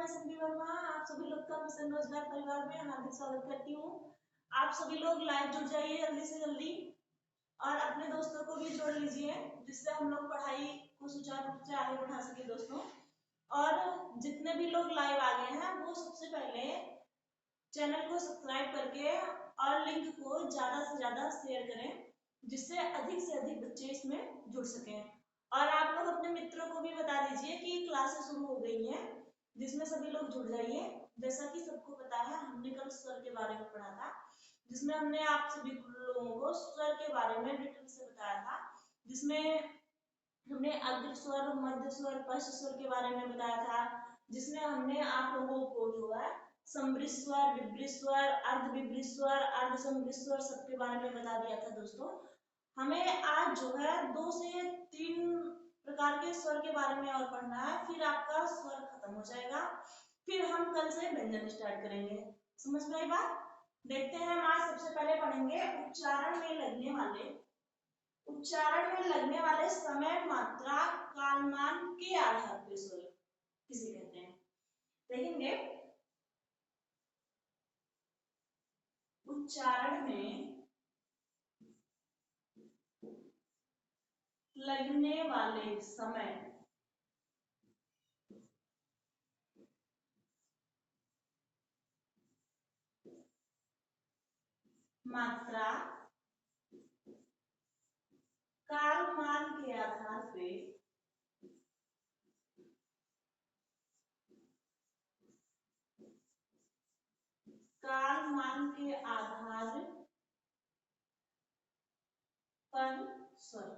मैं संवी वर्मा आप सभी लोग का मिशन रोजगार परिवार में हार्दिक स्वागत करती हूँ। आप सभी लोग लाइव जुड़ जाइए जल्दी से जल्दी और अपने दोस्तों को भी जोड़ लीजिए, जिससे हम लोग पढ़ाई को सुचारू रूप से आगे बढ़ा सके दोस्तों। और जितने भी लोग लाइव आ गए हैं वो सबसे पहले चैनल को सब्सक्राइब करके और लिंक को ज्यादा से ज्यादा शेयर करें, जिससे अधिक से अधिक बच्चे इसमें जुड़ सकें। और आप लोग अपने मित्रों को भी बता दीजिए कि क्लासेस शुरू हो गई हैं, जिसमें सभी लोग जुड़ जाइए। जैसा कि सबको पता है, हमने कल स्वर के बारे में पढ़ा था, जिसमें हमने आप सभी लोगों को स्वर के बारे में डिटेल से बताया था, जिसमें हमने अग्र स्वर, मध्य स्वर, पश्च स्वर के बारे में बताया था, जिसमें हमने आप लोगों को जो है समृद्ध स्वर, विभ्रित स्वर, अर्ध विभ्रित स्वर, अर्ध समृद्ध स्वर सबके बारे में बता दिया था दोस्तों। हमें आज जो है 2 से 3 प्रकार के स्वर के बारे में और पढ़ना है, फिर आपका स्वर खत्म हो जाएगा। फिर हम कल से व्यंजन स्टार्ट करेंगे। समझ में आई बात? देखते हैं। हम आज सबसे पहले पढ़ेंगे उच्चारण में लगने वाले समय, मात्रा, कालमान के आधार पर स्वर किसे कहते हैं। देखेंगे उच्चारण में लगने वाले समय, मात्रा, कालमान के आधार पे पर स्वर,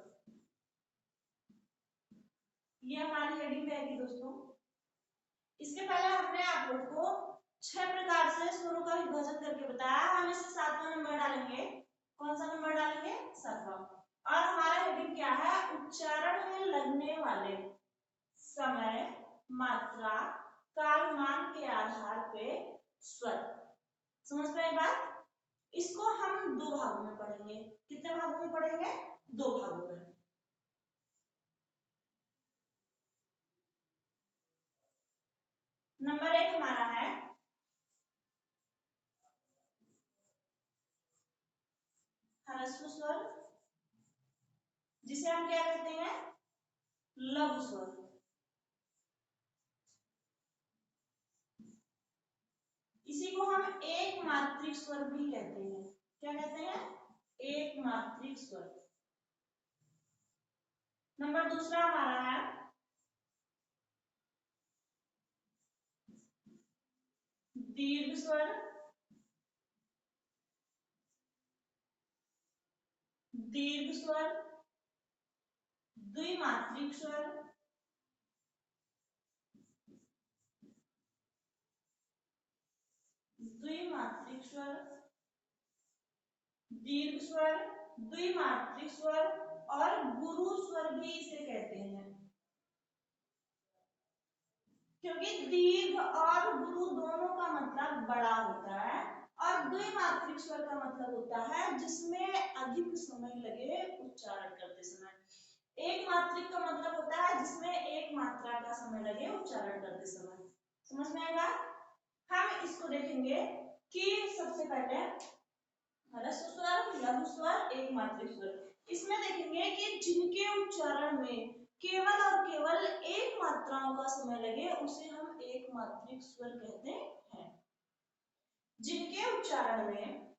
ये हमारी हेडिंग रहेगी दोस्तों। इसके पहले हमने आप लोग को 6 प्रकार से स्वरों का विभाजन करके बताया। हम इसे 7वां नंबर डालेंगे। कौन सा नंबर डालेंगे? 7वां। और हमारा हेडिंग क्या है? उच्चारण में लगने वाले समय, मात्रा, कालमान के आधार पे स्वर। समझ में आई बात? इसको हम 2 भागों में पढ़ेंगे। कितने भागों में पढ़ेंगे? 2 भागों में। नंबर 1 हमारा है ह्रस्व स्वर, जिसे हम क्या कहते हैं? लघु स्वर। इसी को हम एक मात्रिक स्वर भी कहते हैं। क्या कहते हैं? एक मात्रिक स्वर। नंबर दूसरा हमारा है दीर्घ स्वर, दीर्घ स्वर, द्विमात्रिक स्वर, द्विमात्रिक स्वर, दीर्घ स्वर, द्विमात्रिक स्वर और गुरु स्वर भी इसे कहते हैं, क्योंकि दीर्घ और गुरु दोनों का मतलब बड़ा होता है और द्विमात्रिक स्वर का मतलब होता है जिसमें अधिक समय लगे उच्चारण करते समय। एक मात्रिक का मतलब होता है जिसमें एक मात्रा का समय लगे उच्चारण करते समय। समझ में आएगा? हम इसको देखेंगे कि सबसे पहले ह्रस्व स्वर, लघु स्वर, एक मात्रिक स्वर। इसमें देखेंगे कि जिनके उच्चारण में केवल और केवल एक मात्राओं का समय लगे उसे हम एक मात्रिक स्वर कहते हैं। जिनके उच्चारण में,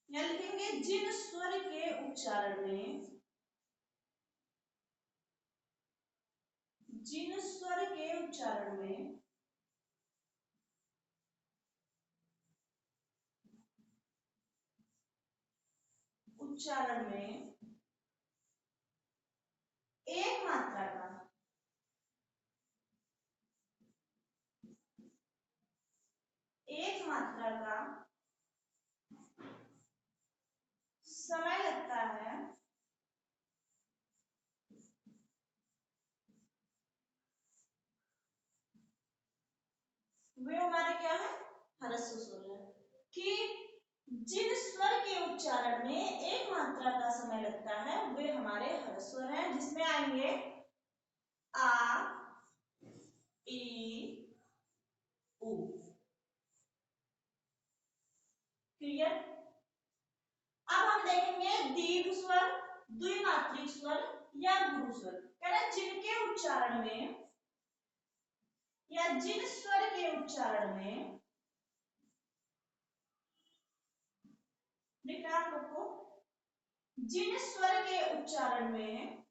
या लिखेंगे जिन स्वर के उच्चारण में, जिन स्वर के उच्चारण में एक मात्रा का समय लगता है, वे हमारे क्या है? ह्रस्व स्वर है। कि जिन स्वर के उच्चारण में एक मात्रा का समय लगता है वे हमारे ह्रस्व स्वर हैं, जिसमें आएंगे आ, ई, स्वर या गुरु स्वर। कह रहा है जिनके उच्चारण में या जिन स्वर के उच्चारण में, दिख रहा है आप लोग को, जिन स्वर के उच्चारण में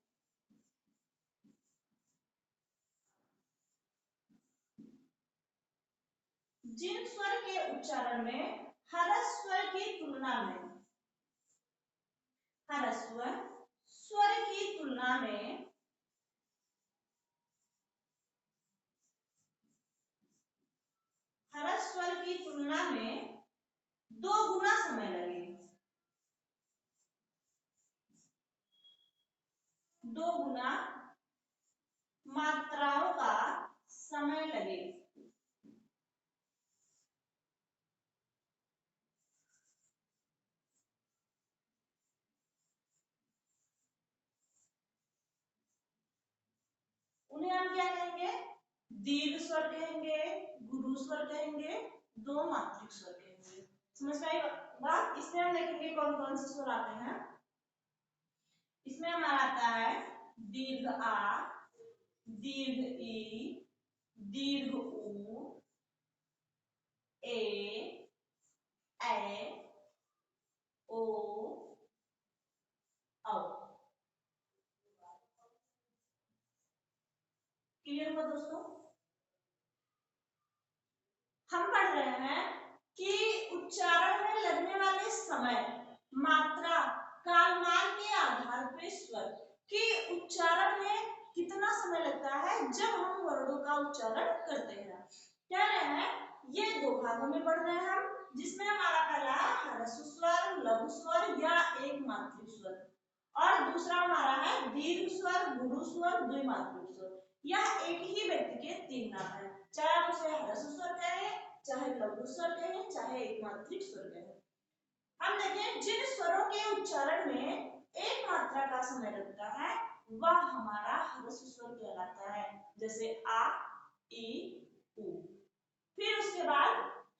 जिन स्वर के उच्चारण में हरस स्वर की तुलना में, हरस स्वर की तुलना में हरस स्वर की तुलना में 2 गुना समय लगे, 2 गुना मात्राओं का समय लगे। उन्हें हम क्या कहेंगे? दीर्घ स्वर कहेंगे, गुरु स्वर कहेंगे, 2 मात्रिक स्वर कहेंगे। समझ में आई बात? इसमें हम देखेंगे कौन कौन से स्वर आते हैं। इसमें हमारा आता है दीर्घ आ, दीर्घ ई, दीर्घ उ, ए, ओ, औ। क्लियर हुआ दोस्तों? हम पढ़ रहे हैं कि उच्चारण में लगने वाले समय, मात्रा, कालमान के आधार पर स्वर के उच्चारण में कितना समय लगता है जब हम वर्णों का उच्चारण करते हैं। कह रहे हैं ये 2 भागों में पढ़ रहे हैं हम, जिसमें हमारा पहला है ह्रस्व स्वर, लघु स्वर या एक मात्रिक स्वर, और दूसरा हमारा है दीर्घ स्वर, गुरु स्वर, द्विमात्रिक स्वर। यह एक ही व्यक्ति के 3 नाम है, चाहे आप उसे ह्रस्व स्वर कहें, चाहे लघु स्वर कहें, चाहे एक मात्रिक स्वर कहें। हम देखें जिन स्वरों के उच्चारण में एक मात्रा का समय लगता है वह हमारा ह्रस्व स्वर कहलाता है, जैसे आ, ई, उ। फिर उसके बाद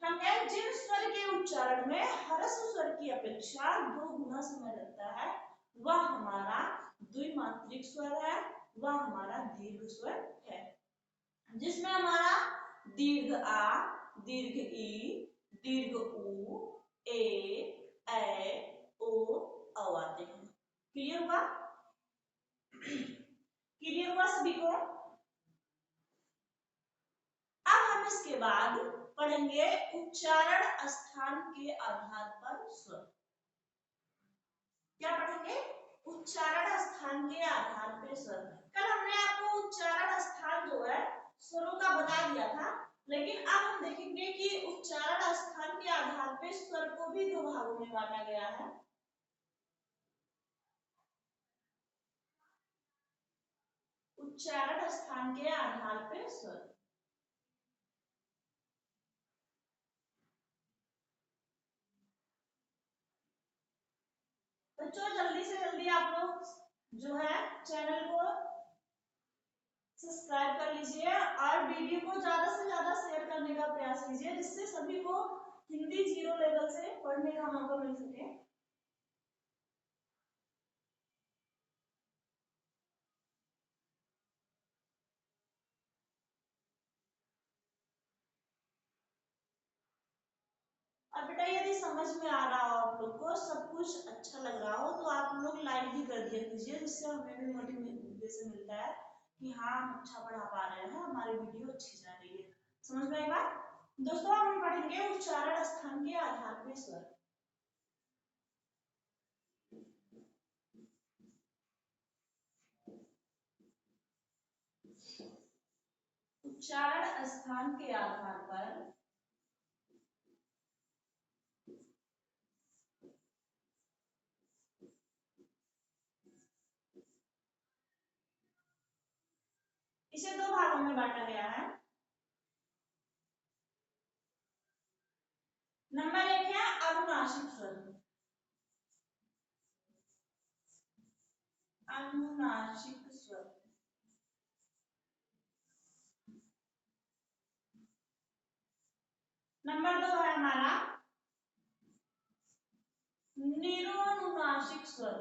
हम कहें जिन स्वर के उच्चारण में ह्रस्व स्वर की अपेक्षा 2 गुना समय लगता है वह हमारा द्विमात्रिक स्वर है, वह हमारा दीर्घ स्वर है, जिसमें हमारा दीर्घ आ, दीर्घ ई, दीर्घ उ, ए, ओ, औ आते हैं। क्लियर हुआ? क्लियर हुआ सभी को? अब हम इसके बाद पढ़ेंगे उच्चारण स्थान के आधार पर स्वर। क्या पढ़ेंगे? उच्चारण स्थान के आधार पर स्वर। कल हमने आपको उच्चारण स्थान जो है स्वरों का बता दिया था, लेकिन अब हम देखेंगे कि उच्चारण स्थान के आधार पर स्वर को भी 2 भागों में बांटा गया है। उच्चारण स्थान के आधार पर स्वर। बच्चों जल्दी से जल्दी आप लोग जो है चैनल को सब्सक्राइब कर लीजिए और वीडियो को ज्यादा से ज्यादा शेयर करने का प्रयास कीजिए, जिससे सभी को हिंदी 0 लेवल से पढ़ने का मौका मिल सके। और बेटा यदि समझ में आ रहा हो आप लोग को, सब कुछ अच्छा लग रहा हो, तो आप लोग लाइक भी कर दिया कीजिए, जिससे हमें भी मोटिवेशन मिलता है कि हाँ हम अच्छा पढ़ा पा रहे हैं, हमारी वीडियो अच्छी जा रही है। समझ में आएगा दोस्तों? हम पढ़ेंगे उच्चारण स्थान के आधार पर स्वर। उच्चारण स्थान के आधार पर इसे 2 भागों में बांटा गया है। नंबर 1 है अनुनासिक स्वर। अनुनासिक स्वर। नंबर 2 है हमारा निरोनुनासिक स्वर।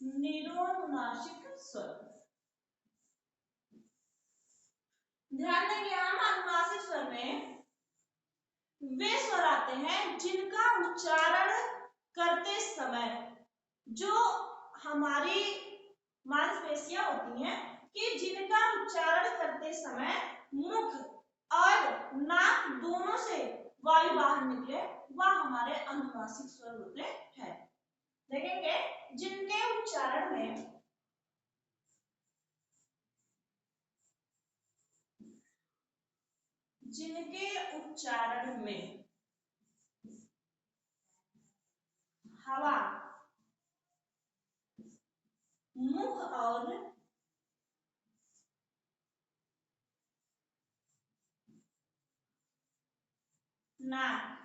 निरोनुनासिक स्वर। ध्यान देंगे हम अनुनासिक स्वर में वे स्वर आते हैं जिनका उच्चारण करते समय जो हमारी मांसपेशियां होती हैं कि जिनका उच्चारण करते समय मुख और नाक दोनों से वायु बाहर निकले वह हमारे अनुनासिक स्वर होते हैं। देखेंगे जिनके उच्चारण में हवा मुख और नाक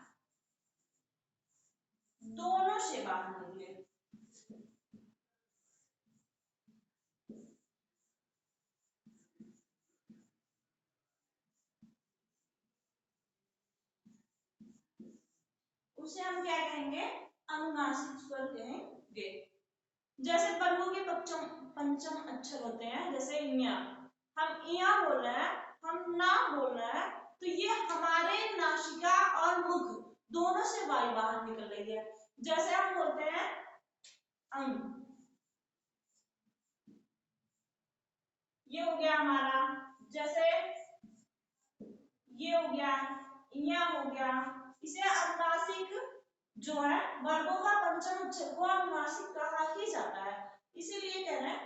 दोनों से बाहर निकले उसे हम क्या कहेंगे? अनुनासिक स्वर कहेंगे। जैसे प्रभु के पंचम अक्षर होते हैं, जैसे इया, हम इया बोल रहे हैं, हम ना बोल रहे हैं, तो ये हमारे नासिका और मुख दोनों से वायु बाहर निकल रही है। जैसे हम बोलते हैं ये हो गया हमारा, जैसे ये हो गया, इया हो गया, इसे अनुनासिक जो है वर्गों का पंचम अक्षर को अनुनासिक कहा ही जाता है, इसीलिए कह रहे हैं।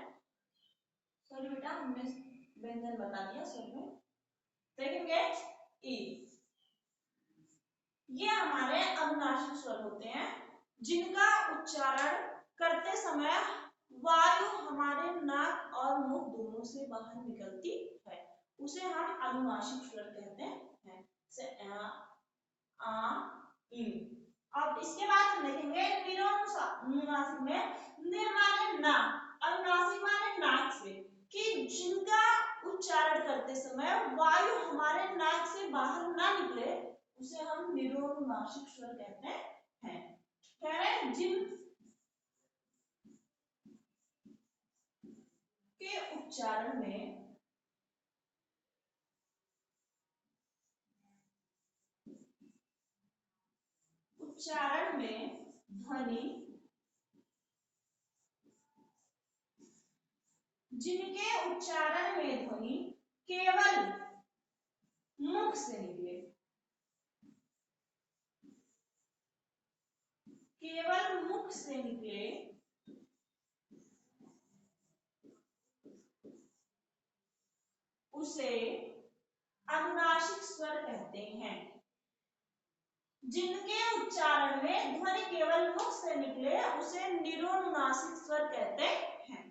सॉरी बेटा, हमने व्यंजन बता दिया सब में। देखेंगे ई, ये हमारे अनुनासिक स्वर होते हैं जिनका उच्चारण करते समय वायु हमारे नाक और मुख दोनों से बाहर निकलती है, उसे हम अनुनासिक स्वर कहते हैं। आ, इ। अब इसके बाद हम देखेंगे निरोनुनासिक में निर माने ना, अनुनासिक माने नाक से, कि जिनका उच्चारण करते समय वायु हमारे नाक से बाहर ना निकले उसे हम निरोनुनासिक स्वर कहते हैं। कह रहे हैं जिन के उच्चारण में ध्वनि, जिनके उच्चारण में ध्वनि केवल मुख से निकले, केवल मुख से निकले, उसे अनुनासिक स्वर कहते हैं। जिनके उच्चारण में ध्वनि केवल मुख से निकले उसे निरोनुनासिक स्वर कहते हैं,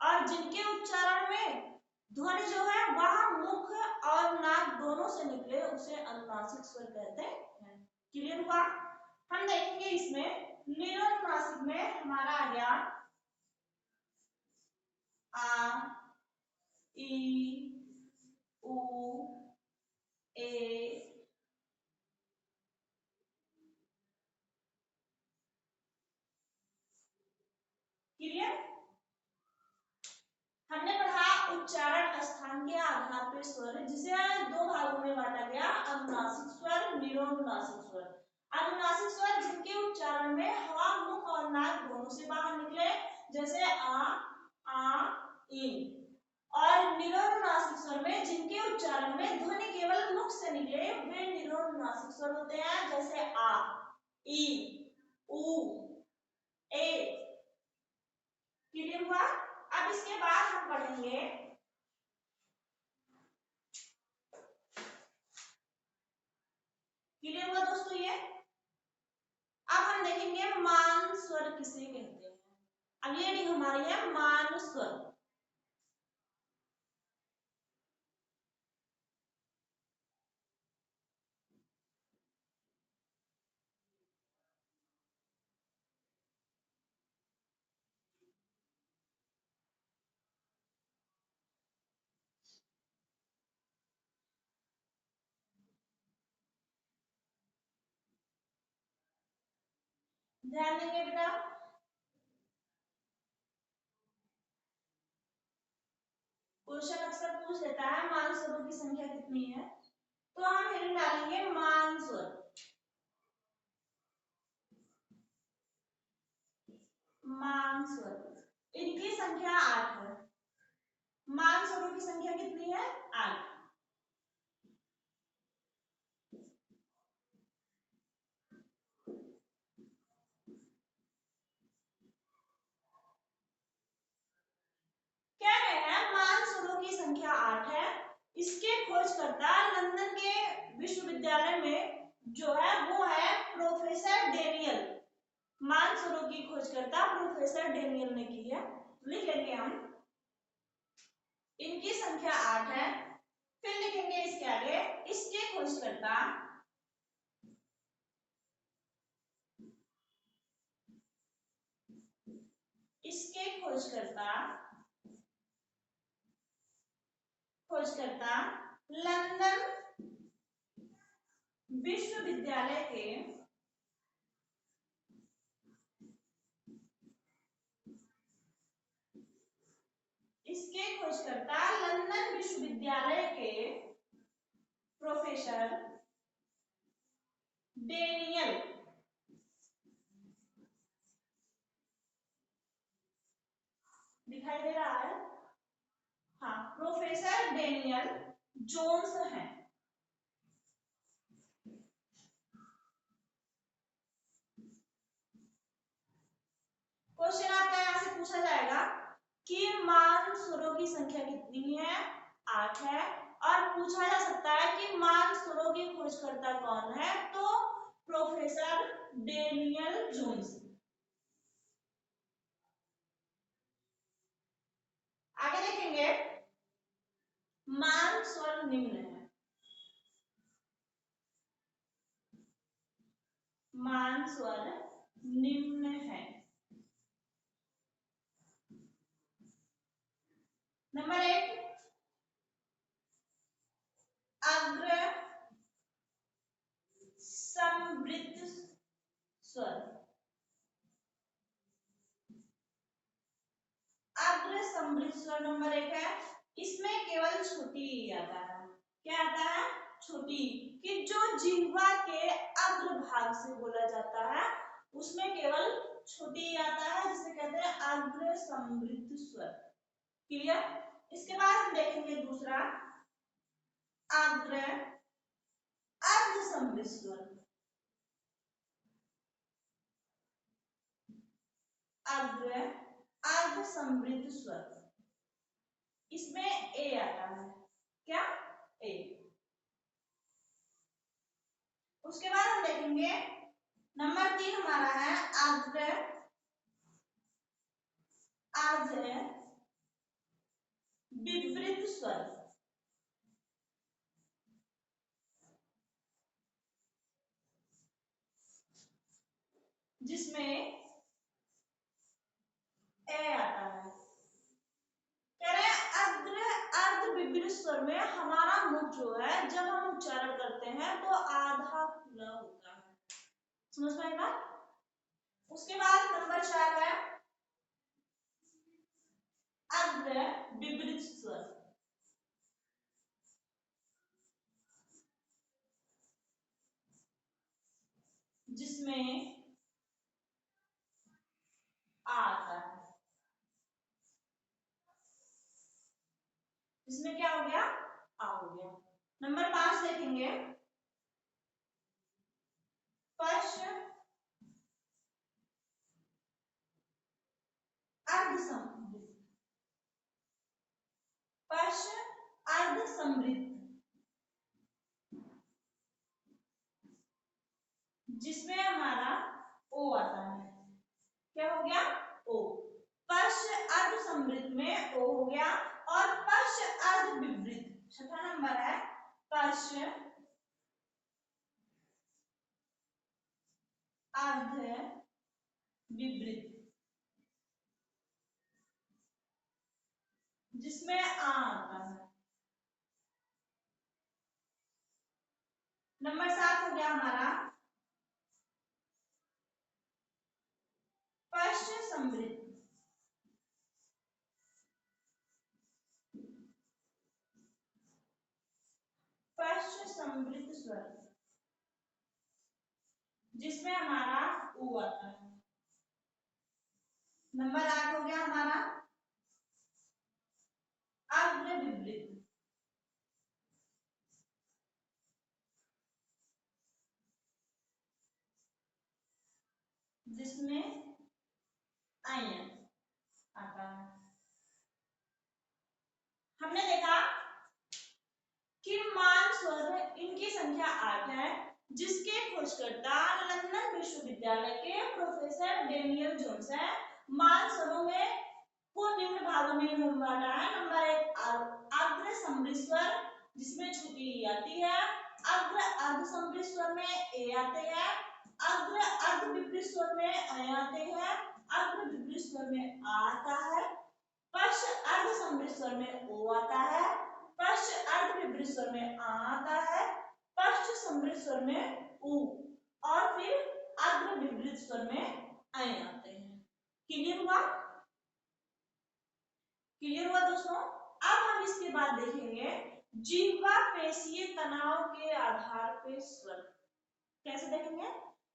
और जिनके उच्चारण में ध्वनि जो है वह मुख और नाक दोनों से निकले उसे अनुनासिक स्वर कहते हैं। क्लियर हुआ? हम देखेंगे इसमें निरोनुनासिक में हमारा आ गया आ, ई, उ, ए, क्लियर? हमने पढ़ा उच्चारण स्थान के आधार पर स्वर, जिसे दो भागों में बांटा गया, अनुनासिक स्वर, निरोनुनासिक स्वर। अनुनासिक स्वर जिनके उच्चारण में हवा मुख और नाक दोनों से बाहर निकले, जैसे आ, इ। और निरोनुनासिक स्वर में जिनके उच्चारण में ध्वनि केवल मुख से निकले वे निरोनुनासिक स्वर होते हैं, जैसे आ, ई, उ, ए। क्लियर हुआ? अब इसके बाद हम पढ़ेंगे क्लियर हुआ दोस्तों ये? अब हम देखेंगे मान स्वर किसे कहते हैं। अगली हेडिंग हमारी है मान स्वर। ध्यान देंगे बेटा, क्वेश्चन अक्सर पूछ लेता है मान स्वरों की संख्या कितनी है, तो हम हेडिंग डालेंगे मान स्वर। मान स्वर इनकी संख्या 8 है। मान स्वरों की संख्या कितनी है? 8। क्या है? मान स्वरों की संख्या 8 है। इसके खोजकर्ता लंदन के विश्वविद्यालय में जो है वो है प्रोफेसर डेनियल। मान स्वरों की खोजकर्ता प्रोफेसर डेनियल ने की है। लिख लेंगे हम, इनकी संख्या 8 है। फिर लिखेंगे इसके आगे, इसके खोजकर्ता खोजकर्ता लंदन विश्वविद्यालय के इसके खोजकर्ता लंदन विश्वविद्यालय के प्रोफेसर डेनियल दिखाई दे रहा है? हाँ, प्रोफेसर डेनियल जोन्स हैं। क्वेश्चन आपका यहां से पूछा जाएगा कि मान स्वरों की संख्या कितनी है? 8 है। और पूछा जा सकता है कि मान स्वरों की खोजकर्ता कौन है? तो प्रोफेसर डेनियल जोन्स। आगे देखेंगे, मान स्वर निम्न है। मान स्वर निम्न है। नंबर 1 अग्र समृद्ध स्वर। अग्र समृद्ध स्वर नंबर 1 है। इसमें केवल छोटी ई आता है। क्या आता है? छोटी, कि जो जिह्वा के अग्र भाग से बोला जाता है उसमें केवल छोटी ई आता है, जिसे कहते हैं अग्र समृद्ध स्वर। क्लियर? इसके बाद हम देखेंगे दूसरा अग्र अर्ध समृद्ध स्वर। अग्र अर्ध समृद्ध स्वर, इसमें ए आता है। क्या? ए। उसके बाद हम देखेंगे नंबर 3 हमारा है अग्र अर्ध विवृत स्वर। जिसमें ए आता है। कह रहे हैं अग्र अर्ध विवृत स्वर में हमारा मुख जो है जब हम उच्चारण करते हैं तो आधा खुला होता है। समझ में आएगा? उसके बाद नंबर 4 है अग्र विवृत स्वर। जिसमें आ आता है। इसमें क्या हो गया? आ हो गया। नंबर 5 देखेंगे पश अर्ध समृद्ध। पश अर्ध समृद्ध, जिसमें हमारा ओ आता है। क्या हो गया? ओ। पश अर्ध समृद्ध में ओ हो गया। और पश अर्ध विवृत, छठा नंबर है पश अर्ध विवृत, जिसमें आ आता है। नंबर 7 हो गया हमारा पश समृद्ध। सम्मिलित स्वर जिसमें हमारा ऊ आता है। नंबर 8 हो गया हमारा अग्र विवृत, जिसमें आयन आता है। हमने देखा कि मान स्वर इनकी संख्या 8 है, जिसके खोजकर्ता लंदन विश्वविद्यालय के प्रोफेसर डेनियल जोन्स है। मान स्वरों में को निम्न भागों में बांटा है। नंबर 1 अग्र सम्मिलित स्वर जिसमें छोटी ई आती है, अग्र अर्ध सम्मिलित स्वर में ए आते हैं, अग्र अर्ध विपरीत स्वर में अ आते हैं, अग्र विपरीत स्वर में आ आता है, पश्च अर्ध सम्मिलित स्वर में ओ आता है, पश्च अर्ध विपरीत स्वर में आ आता है, पश्च सम्मिलित स्वर में उ और फिर अग्र विपरीत स्वर में ऐ आते हैं। क्लियर हुआ? क्लियर हुआ दोस्तों? अब हम इसके बाद देखेंगे जिह्वा पेशीय तनाव के आधार पे स्वर। कैसे देखेंगे?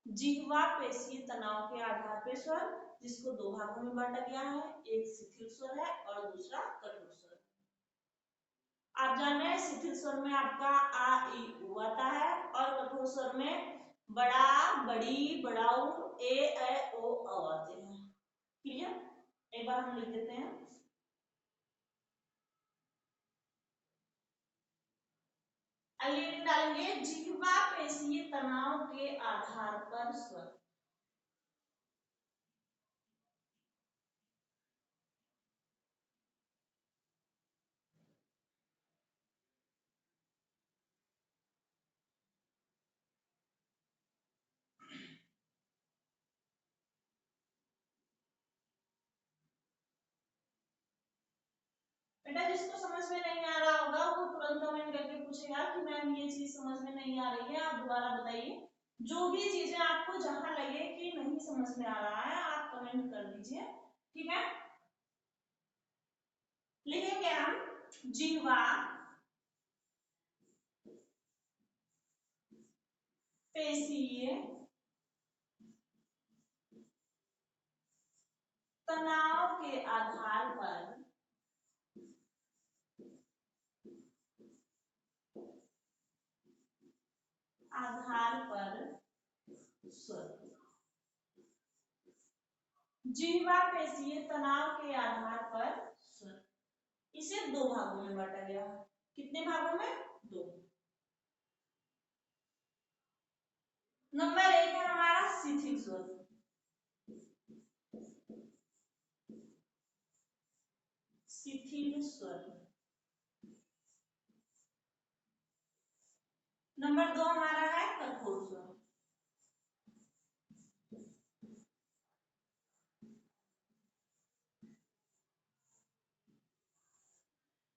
जिह्वा पेशीय तनाव के आधार पे स्वर, जिसको दो भागों में बांटा गया है, एक शिथिल स्वर है और दूसरा कठोर स्वर। आप जान रहे हैं शिथिल स्वर में आपका आ ई उ आता है और कठोर स्वर में बड़ा, बड़ी, बड़ाऊ, ए ऐ ओ औ आते हैं। क्लियर? एक बार हम लिख देते हैं। अगली डालेंगे जिह्वा पेशीय तनाव के आधार पर स्वर। बेटा जिसको समझ में नहीं आ रहा होगा वो तुरंत कमेंट करके पूछेगा कि मैम ये चीज समझ में नहीं आ रही है, आप दोबारा बताइए। जो भी चीजें आपको जहां लगे कि नहीं समझ में आ रहा है आप कमेंट कर दीजिए, ठीक है? लिखेंगे हम जिह्वा पेशीय तनाव के आधार पर स्वर। जिह्वा पेशीय तनाव के आधार पर स्वर। इसे दो भागों में बांटा गया है। कितने भागों में? दो। नंबर 1 है हमारा शिथिल स्वर। शिथिल स्वर। नंबर 2 हमारा है कठोर स्वर।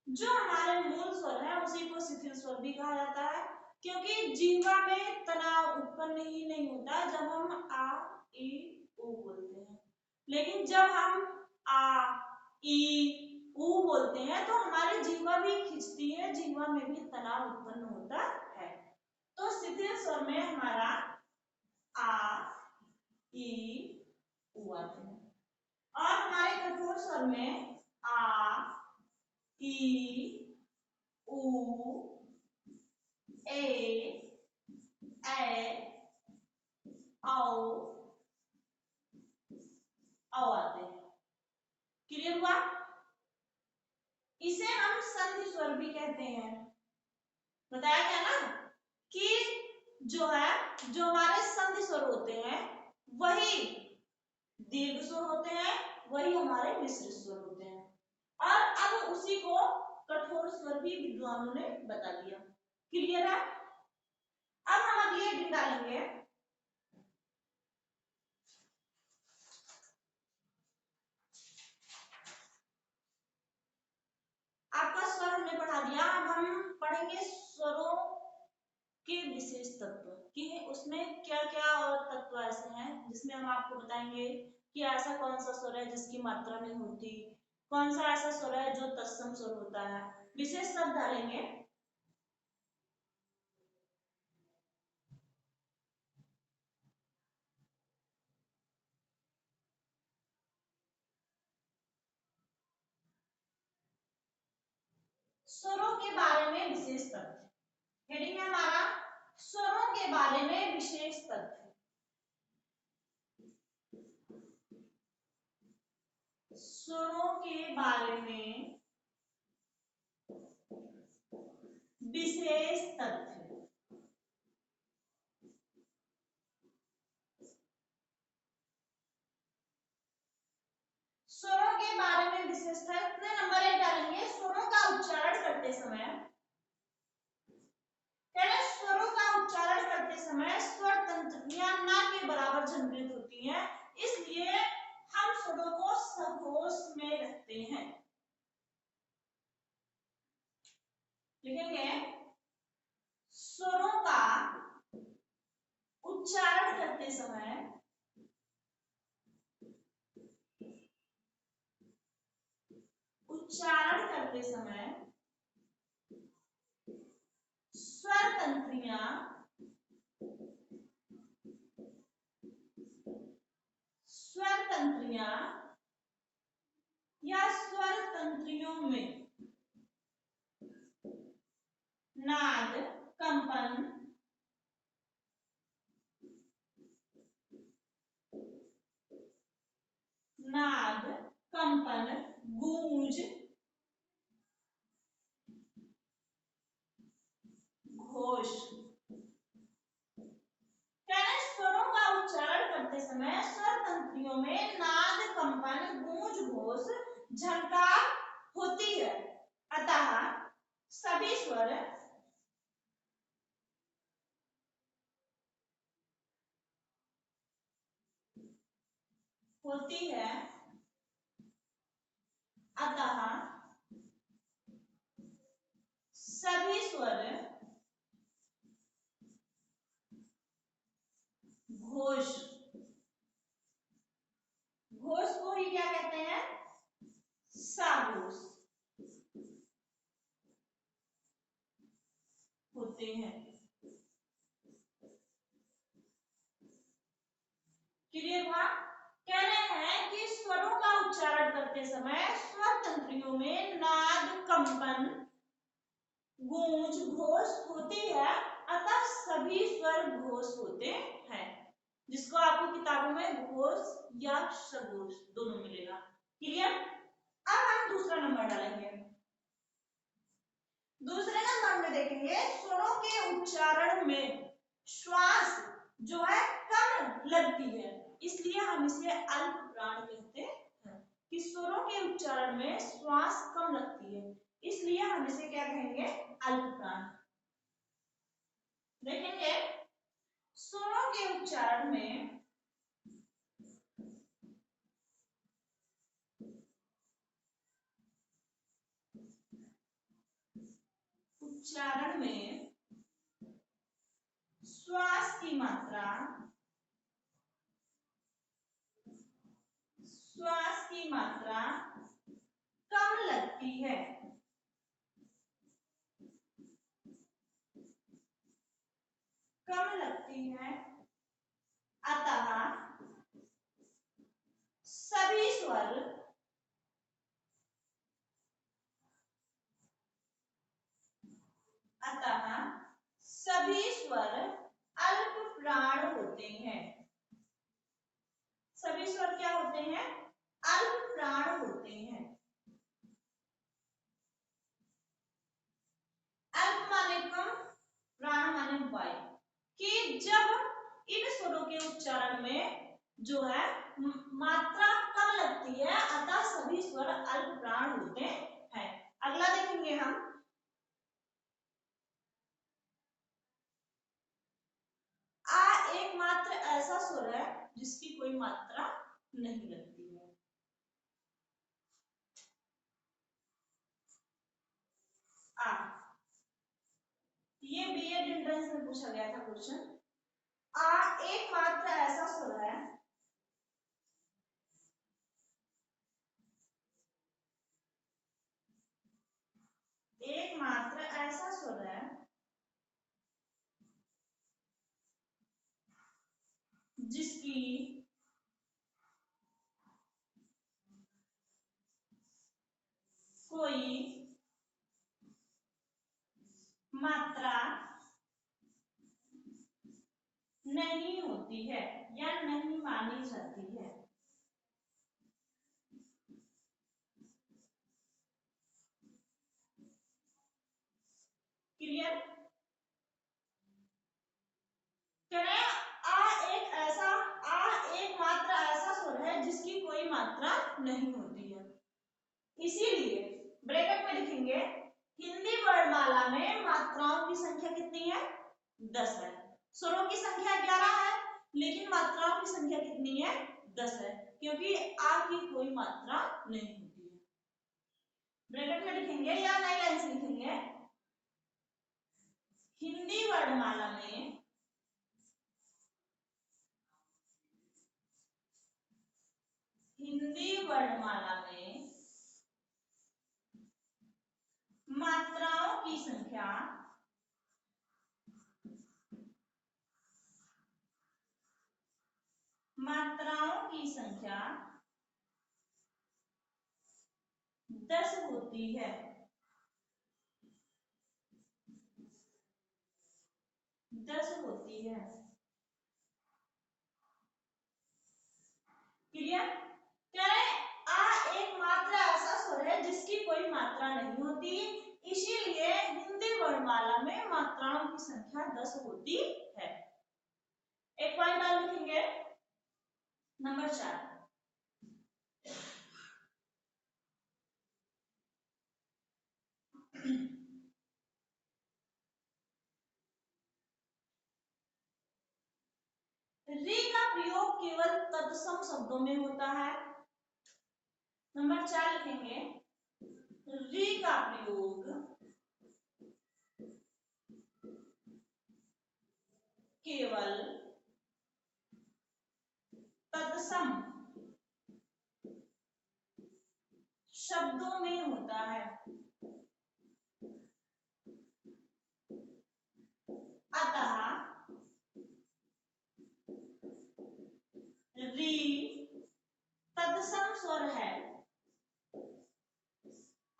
जो हमारे मूल स्वर है उसी को शिथिल स्वर भी कहा जाता है, क्योंकि जिह्वा में तनाव उत्पन्न ही नहीं होता जब हम आ ई उ बोलते हैं, लेकिन जब हम आ ई उ बोलते हैं तो हमारी जिह्वा भी खिंचती है, जिह्वा में भी तनाव उत्पन्न होता है। तो शिथिल स्वर में हमारा आ ई उ आते हैं और हमारे कठोर स्वर में आ ई उ ए औ आते हैं। क्लियर हुआ? इसे हम संधि स्वर भी कहते हैं। बताया गया ना कि जो हमारे संधि स्वर होते हैं वही दीर्घ स्वर होते हैं, वही हमारे मिश्रित स्वर होते हैं। और अब उसी को कठोर स्वर भी विद्वानों ने बता दिया। क्लियर है? अब हम अगली हेडिंग डालेंगे आपका स्वर हमने पढ़ा दिया। अब हम पढ़ेंगे स्वरों के विशेष तत्व कि उसमें क्या क्या और तत्व ऐसे हैं जिसमें हम आपको बताएंगे कि ऐसा कौन सा स्वर है जिसकी मात्रा नहीं होती, कौन सा ऐसा स्वर है जो तत्सम स्वर होता है। विशेष शब्द डालेंगे स्वरों के बारे में विशेष तथ्य। हेडिंग है हमारा स्वरों के बारे में विशेष तथ्य। स्वरों के बारे में विशेष तथ्य। स्वरों के बारे में विशेषता कितने नंबर एक डालेंगे। स्वरों का उच्चारण करते समय, स्वरों का उच्चारण करते समय स्वर तंत्रियां ना के बराबर झंझट होती हैं, इसलिए हम स्वरों को सघोष में रखते हैं। लिखेंगे स्वरों का उच्चारण करते समय स्वर तंत्रियां या स्वर तंत्रियों में नाद, कंपन, गूंज, घोष। स्वरों का उच्चारण करते समय स्वर तंत्रियों में नाद, कंपन, गूंज, घोष, झनकार होती है, अतः सभी स्वर होती है, अतः सभी स्वर घोष। घोष को ही क्या कहते हैं, साघोष होते हैं। क्लियर हुआ। कह रहे हैं कि स्वरों का उच्चारण करते समय स्वर तंत्रियों में नाद, कंपन, गूंज, घोष होती है, अतः सभी स्वर घोष होते हैं, जिसको आपको किताबों में घोष या सघोष दोनों मिलेगा। क्लियर। अब हम दूसरा नंबर डालेंगे। दूसरे नंबर में देखेंगे स्वरों के उच्चारण में श्वास जो है कम लगती है, इसलिए हम इसे अल्प प्राण कहते हैं। कि स्वरों के उच्चारण में श्वास कम लगती है, इसलिए हम इसे क्या कहेंगे, अल्प प्राण। देखेंगे स्वरों के उच्चारण में श्वास की मात्रा कम लगती है, अतः सभी स्वर अल्प प्राण होते हैं। सभी स्वर क्या होते हैं, अल्प प्राण होते हैं। अल्प माने कम, प्राण माने वायु। कि जब इन स्वरों के उच्चारण में जो है मात्रा कम लगती है, अतः सभी स्वर अल्प प्राण होते हैं। अगला देखेंगे हम, आ एकमात्र ऐसा स्वर है जिसकी कोई मात्रा नहीं लगती है। आ, ये बीएड एंट्रेंस में पूछा गया था क्वेश्चन। आ एकमात्र ऐसा स्वर है जिसकी कोई नहीं होती है या नहीं मानी जाती है। क्लियर? करें एक मात्रा ऐसा स्वर है जिसकी कोई मात्रा नहीं होती है, इसीलिए ब्रैकेट में लिखेंगे हिंदी वर्णमाला में मात्राओं की संख्या कितनी है? 10 है। स्वरों की संख्या 11 है लेकिन मात्राओं की संख्या कितनी है? 10 है, क्योंकि आ की कोई मात्रा नहीं होती है। ब्रैकेट में लिखेंगे या नई लाइन से लिखेंगे, हिंदी वर्णमाला में मात्राओं की संख्या मात्राओं की संख्या 10 होती है। 10 होती है। क्लियर? कह रहे आ एक मात्रा ऐसा स्वर है जिसकी कोई मात्रा नहीं होती, इसीलिए हिंदी वर्णमाला में मात्राओं की संख्या 10 होती है। एक पॉइंट और लिखेंगे, नंबर 4। री का प्रयोग केवल तत्सम शब्दों में होता है। नंबर 4 लिखेंगे, री का प्रयोग केवल तत्सम शब्दों में होता है। अतः री तत्सम स्वर है।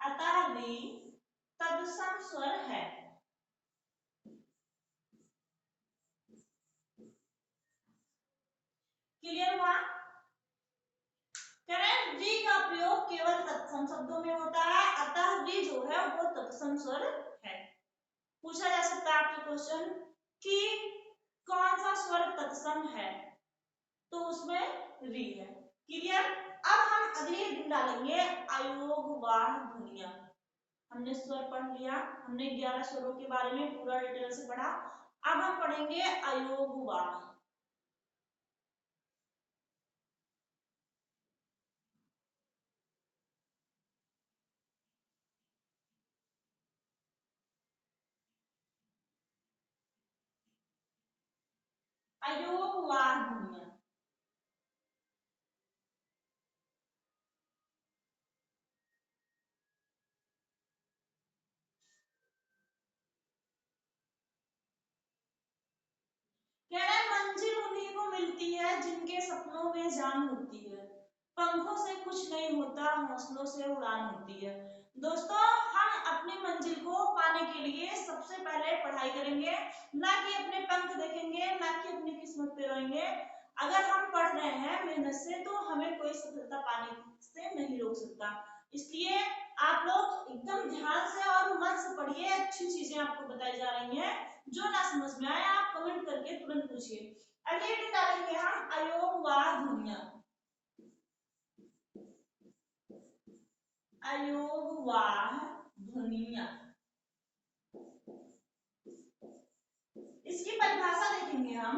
अतः री तत्सम स्वर है। क्लियर हुआ? करें री का प्रयोग केवल तत्सम शब्दों में होता है, अतः री जो है वो तत्सम स्वर है। पूछा जा सकता है आपके क्वेश्चन कि कौन सा स्वर तत्सम है, तो उसमें री है। क्लियर? अब हम अगले दिन डालेंगे अयोगवाह ध्वनियां। हमने स्वर पढ़ लिया, हमने 11 स्वरों के बारे में पूरा डिटेल से पढ़ा। अब हम पढ़ेंगे अयोगवाह। अयोगवाह ध्वनियां। कह रहा है मंजिल उन्हीं को मिलती है जिनके सपनों में जान होती है, पंखों से कुछ नहीं होता, हौसलों से उड़ान होती है। दोस्तों, हम अपनी मंजिल को पाने के लिए सबसे पहले पढ़ाई करेंगे, ना कि अपने पंख देखेंगे, ना कि अपनी किस्मत पे रोएंगे। अगर हम पढ़ रहे हैं मेहनत से तो हमें कोई सफलता पाने से नहीं रोक सकता। इसलिए आप लोग एकदम ध्यान से और मन से पढ़िए, अच्छी चीजें आपको बताई जा रही हैं। जो ना समझ में आए आप कमेंट करके तुरंत पूछिए। अगले दिन डालेंगे हम अयोगवाह ध्वनियां। अयोगवाह ध्वनियां, इसकी परिभाषा देखेंगे हम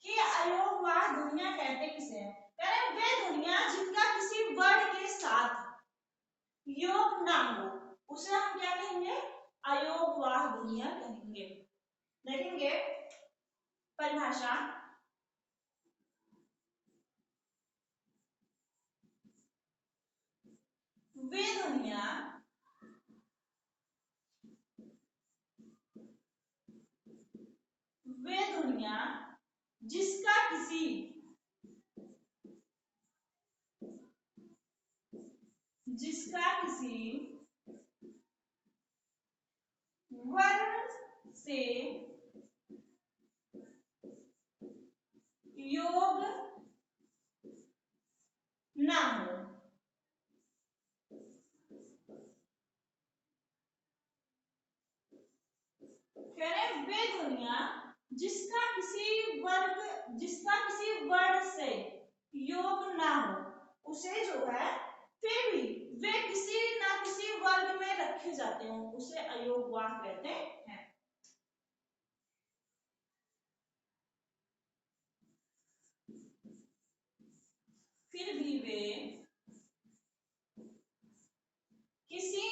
कि अयोगवाह ध्वनियां कहते किसे हैं। कह रहे हैं वे ध्वनियां जिनका किसी वर्ण के साथ योग ना हो, उसे हम क्या कहेंगे? अयोगवाह ध्वनियां कहेंगे। देखेंगे परिभाषा, वे ध्वनियां जिसका किसी वर्ण से ना हो। कह रहे हैं वे ध्वनियां जिसका किसी वर्ड से योग ना हो, उसे जो है फिर भी वे किसी ना किसी वर्ग में रखे जाते हो, उसे अयोगवाह कहते हैं। फिर भी वे किसी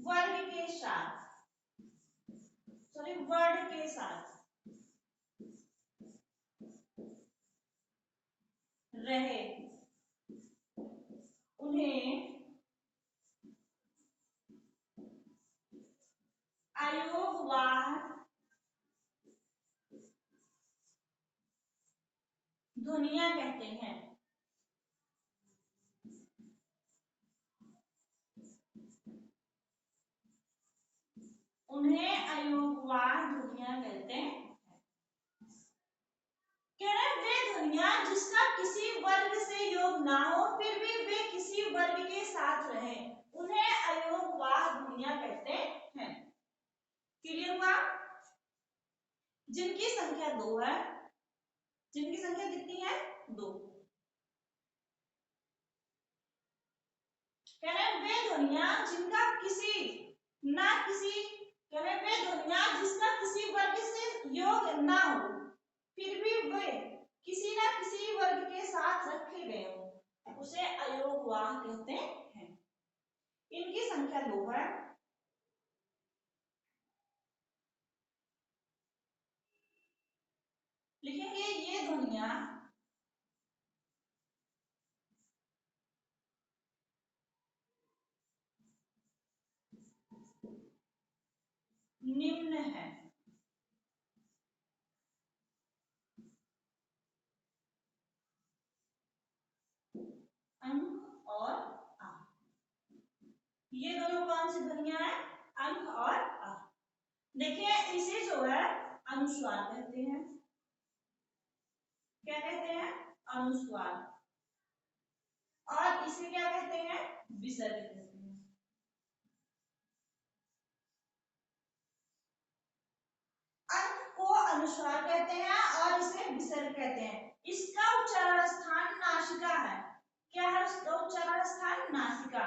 वर्ग के साथ वर्ड के साथ रहे, उन्हें अयोगवाह ध्वनियां कहते हैं। उन्हें अयोगवाह ध्वनियां कहते हैं। कह रहे हैं वे ध्वनियां जिसका किसी वर्ग से योग ना हो, फिर भी वे किसी वर्ग के साथ रहे, उन्हें अयोगवाह ध्वनियां कहते हैं। क्लियर हुआ? जिनकी संख्या 2 है, जिनकी संख्या कितनी है? 2। कह रहे हैं वे ध्वनियां जिनका किसी ना किसी कह रहे हैं वे ध्वनियां जिसका किसी वर्ग से योग ना हो, फिर भी वे किसी ना किसी वर्ग के साथ रखे गए हो, उसे अयोगवाह कहते हैं। इनकी संख्या 2 है। लिखेंगे ये ध्वनियां निम्न है। अंक और आ। ये दोनों कौन सी ध्वनियां हैं? अंक और आ। देखिए इसे जो है अनुस्वार कहते हैं। क्या कहते हैं? अनुस्वार। और इसे क्या कहते हैं? विसर्ग कहते हैं। अंक को अनुस्वार कहते हैं और इसे विसर्ग कहते हैं। इसका उच्चारण स्थान नासिका है। क्या है उसका उच्चारण स्थान? नासिका।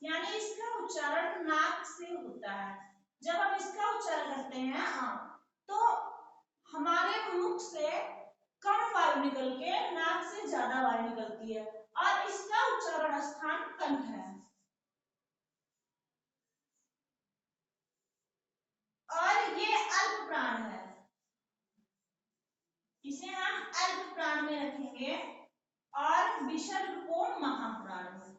यानी इसका उच्चारण नाक से होता है। जब हम इसका उच्चारण करते हैं तो हमारे मुख से कम वायु निकल के नाक से ज्यादा वायु निकलती है, और इसका उच्चारण स्थान कंठ है। और ये अल्प प्राण है, इसे हम अल्प प्राण में रखेंगे, और विसर्ग को महाप्राण में।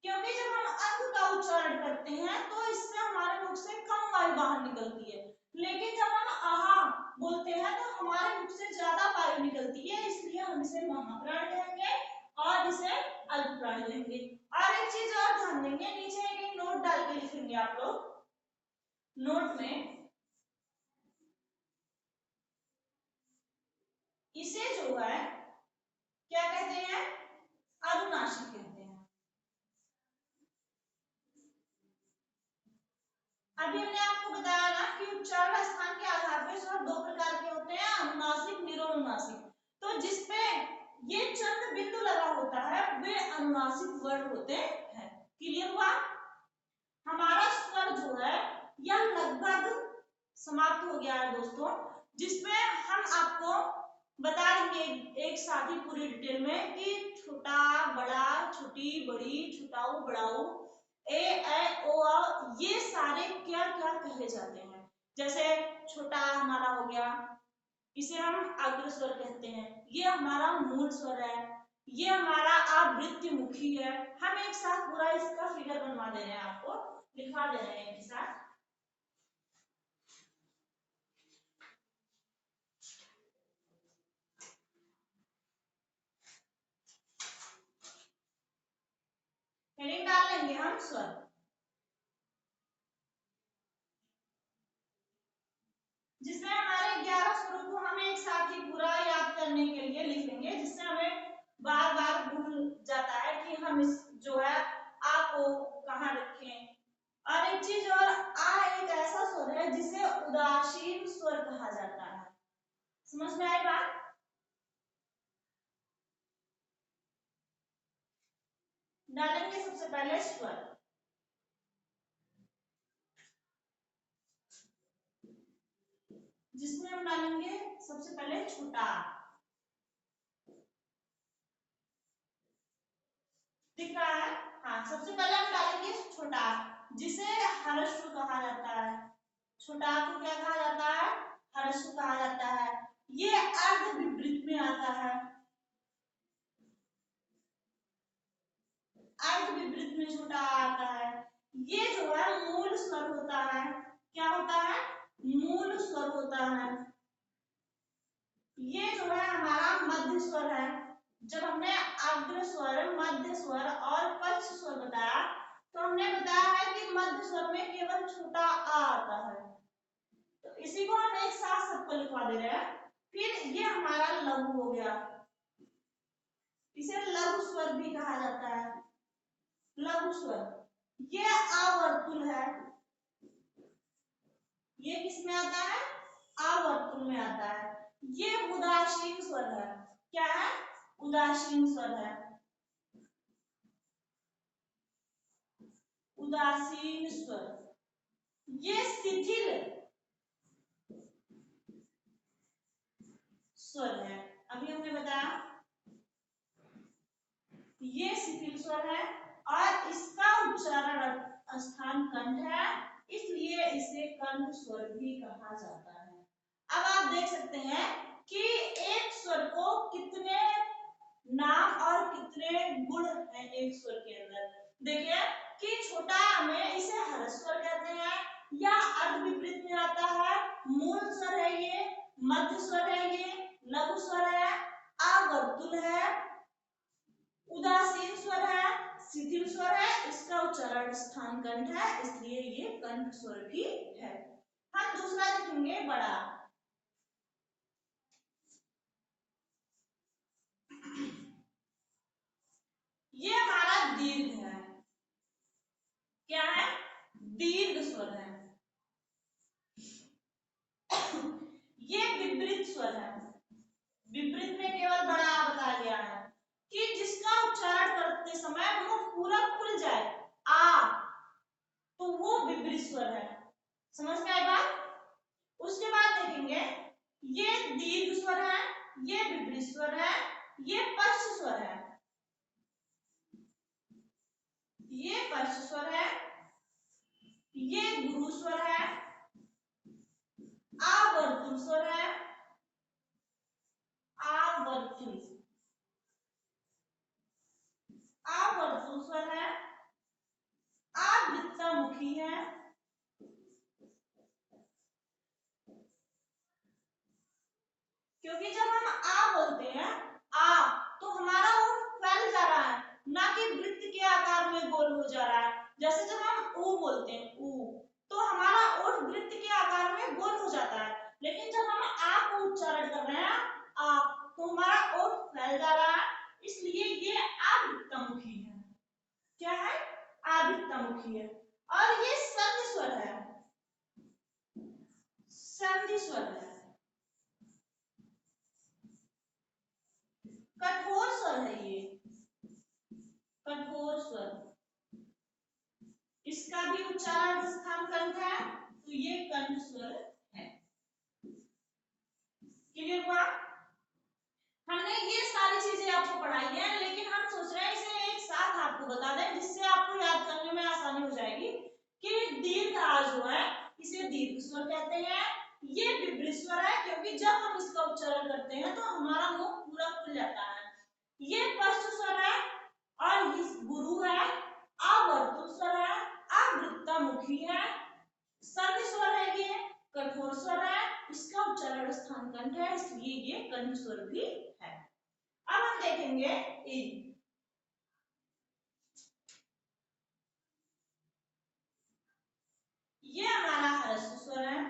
क्योंकि जब हम अंक का उच्चारण करते हैं तो इससे हमारे मुख से कम वायु बाहर निकलती है, लेकिन जब हम आहा बोलते हैं तो हमारे मुख से ज्यादा वायु निकलती है, इसलिए हम इसे महाप्राण कहेंगे और इसे अल्प प्राण कहेंगे। और एक चीज और ध्यान देंगे, नीचे एक नोट डाल के लिखेंगे आप लोग। नोट में इसे जो है क्या कहते हैं? अनुनासिक कहते हैं। अभी हमने आपको बताया ना कि उच्चारण स्थान के आधार पर स्वर 2 प्रकार के होते हैं, अनुनासिक, निरोनुनासिक। तो जिसपे ये चंद बिंदु लगा होता है वे अनुनासिक वर्ड होते हैं। क्लियर हुआ? हमारा स्वर जो है यह लगभग समाप्त हो गया है दोस्तों, जिसमें हम आपको बता देंगे एक साथ ही पूरी डिटेल में कि छोटा बड़ा, छोटी बड़ी, छोटाऊ बड़ाऊ, ए ऐ ओ आ, ये सारे क्या क्या कहे जाते हैं। जैसे छोटा हमारा हो गया, इसे हम अग्र स्वर कहते हैं, ये हमारा मूल स्वर है, ये हमारा आवृत्ति मुखी है। हम एक साथ पूरा इसका फिगर बनवा दे रहे हैं, आपको लिखवा दे रहे हैं एक साथ। हेडिंग डाल लेंगे हम स्वर। जिसमें हमारे डालेंगे सबसे पहले स्वर, जिसमें हम डालेंगे सबसे पहले छोटा। दिख रहा है? हाँ, सबसे पहले हम डालेंगे छोटा, जिसे हर्ष कहा जाता है। छोटा को क्या कहा जाता है? हर्ष कहा जाता है। ये अर्ध विपरीत में आता है। अर्ध विपरीत में छोटा आता है। ये जो है मूल स्वर होता है। क्या होता है? मूल स्वर होता है। ये जो है हमारा मध्य स्वर है। जब हमने अग्र स्वर, मध्य स्वर और पक्ष स्वर बताया, तो हमने बताया है कि मध्य स्वर में केवल छोटा आ आता है। तो इसी को हम एक साथ सबको लिखवा दे रहे हैं। फिर ये हमारा लघु हो गया, इसे लघु स्वर भी कहा जाता है। लघु स्वर, ये आवर्तुल है। ये किस में आता है? आवर्तुल में आता है। ये उदासीन स्वर है। क्या है? उदासीन स्वर है। उदासीन स्वर। ये शिथिल स्वर है। अभी हमने बताया ये शिथिल स्वर है और इसका उच्चारण स्थान कंठ है, इसलिए इसे कंठ स्वर भी कहा जाता है। अब आप देख सकते हैं कि एक स्वर को कितने नाम और कितने गुण हैं एक स्वर के अंदर। देखिए कि छोटा में इसे हर्ष स्वर कहते हैं, या अर्ध विपरीत में आता है। मूल स्वर है ये, मध्य स्वर है ये, लघु स्वर है, आवर्तुल है, उदासीन स्वर है, शिथिल स्वर है, इसका उच्चारण स्थान कंठ है, इसलिए ये कंठ स्वर भी है। हम दूसरा देखेंगे बड़ा। ये हमारा दीर्घ है। क्या है? दीर्घ स्वर है। ये विपरीत स्वर है। विपरीत में केवल बड़ा बताया गया है कि जिसका उच्चारण करते समय मुख पूरा खुल जाए, आ, तो वो विपरीत स्वर है। समझ में आई बात? उसके बाद देखेंगे ये दीर्घ स्वर है, ये विपरीत स्वर है, ये पश्च स्वर है। ये पश्च स्वर है, ये गुरु स्वर है, आवर्तुल स्वर है, आवर्तुल, आवर्तुल स्वर है, आवृत्तामुखी है, क्योंकि जब हम आ बोलते हैं आ, तो हमारा ओठ फैल जा रहा है, ना कि वृत्त के आकार में गोल हो जा रहा है। जैसे जब हम ऊ बोलते हैं ऊ, तो हमारा ओठ वृत्त के आकार में गोल हो जाता है, लेकिन जब हम आ को उच्चारण कर रहे हैं आ, तो हमारा ओठ फैल जा रहा है, इसलिए ये आवृत्तामुखी है। क्या है? आवृत्तामुखी है। और ये संधि स्वर है। संधि स्वर है। कठोर स्वर है ये, कठोर स्वर, इसका भी उच्चारण स्थान कंठ है, तो ये कंठ स्वर है। क्लियर हुआ? हमने ये सारी चीजें आपको पढ़ाई है, लेकिन हम सोच रहे हैं इसे एक साथ आपको बता दें, जिससे आपको याद करने में आसानी हो जाएगी कि दीर्घ आ जो है इसे दीर्घ स्वर कहते हैं। ये विपरीत स्वर है, क्योंकि जब हम इसका उच्चारण करते हैं तो हमारा मुंह पूरा खुल जाता है। ये पश्च स्वर है और इस गुरु है, आवर्तुल स्वर है, आवृत्तामुखी है, संधि स्वर है, ये कठोर स्वर है, इसका उच्चारण स्थान कंठ है, इसलिए ये कंठ स्वर भी है। अब हम देखेंगे ई। ये हमारा ह्रस्व स्वर है।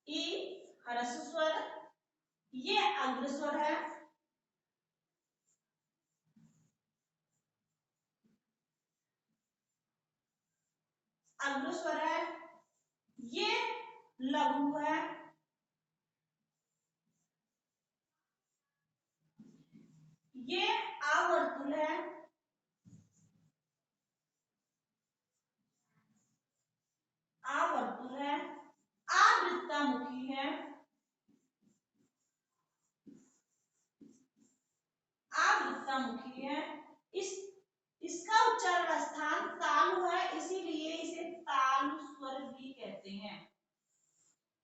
ई ह्रस्व स्वर, ये अग्र स्वर है, अग्र स्वर है, ये लघु है, ये आवर्तुल है, आवर्तुल है, आवृत्तामुखी है, आवृत्तामुखी है। इस इसका उच्चारण स्थान तालु है, इसीलिए इसे तालु स्वर भी कहते हैं।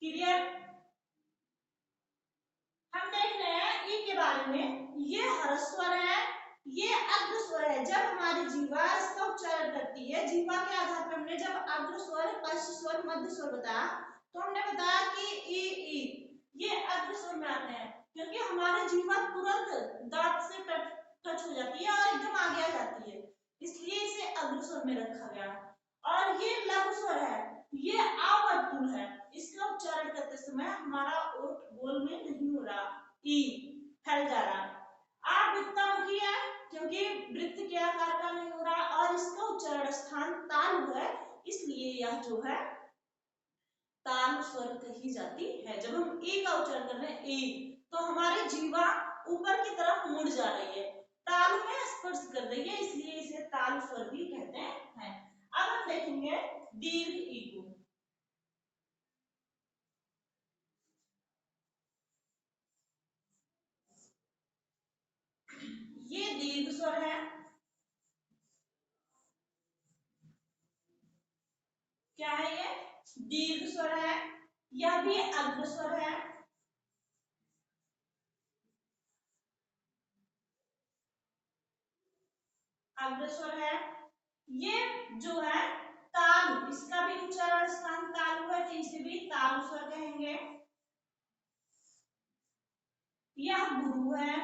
क्लियर? हम देख रहे हैं ई के बारे में। ये ह्रस्वर है, ये अग्र स्वर है। जब हमारी जीवा इसका उच्चारण करती है, जीवा के आधार पर हमने जब अग्र स्वर, पश्च स्वर, मध्य स्वर बताया, तो हमने बताया कि ई ये अग्र स्वर में आते हैं, क्योंकि हमारी जीवा तुरंत दांत से टच हो जाती है और एकदम आगे आ जाती है, इसलिए इसे अग्र स्वर में रखा गया। और ये लघु स्वर है, ये आवर्तुल है, इसका उच्चारण करते समय हमारा ओठ गोल में नहीं हो रहा, ई फैल जा रहा। आवृत्तामुखी है, क्योंकि वृत्त के आकार का नहीं हो रहा, और इसका उच्चारण स्थान तालु है, इसलिए यह जो है तालु स्वर कही जाती है। जब हम ई का उच्चारण कर रहे हैं ई, तो हमारी जीवा ऊपर की तरफ मुड़ जा रही है, तालु में स्पर्श कर रही है, इसलिए इसे तालु स्वर भी कहते हैं। अब हम देखेंगे दीर्घ ई को। ये दीर्घ स्वर है, क्या है ये? दीर्घ स्वर है। यह भी अग्र स्वर है, अग्र स्वर है। ये जो है तालु, इसका भी उच्चारण स्थान तालु है, तो इसे भी तालु स्वर कहेंगे। यह गुरु है,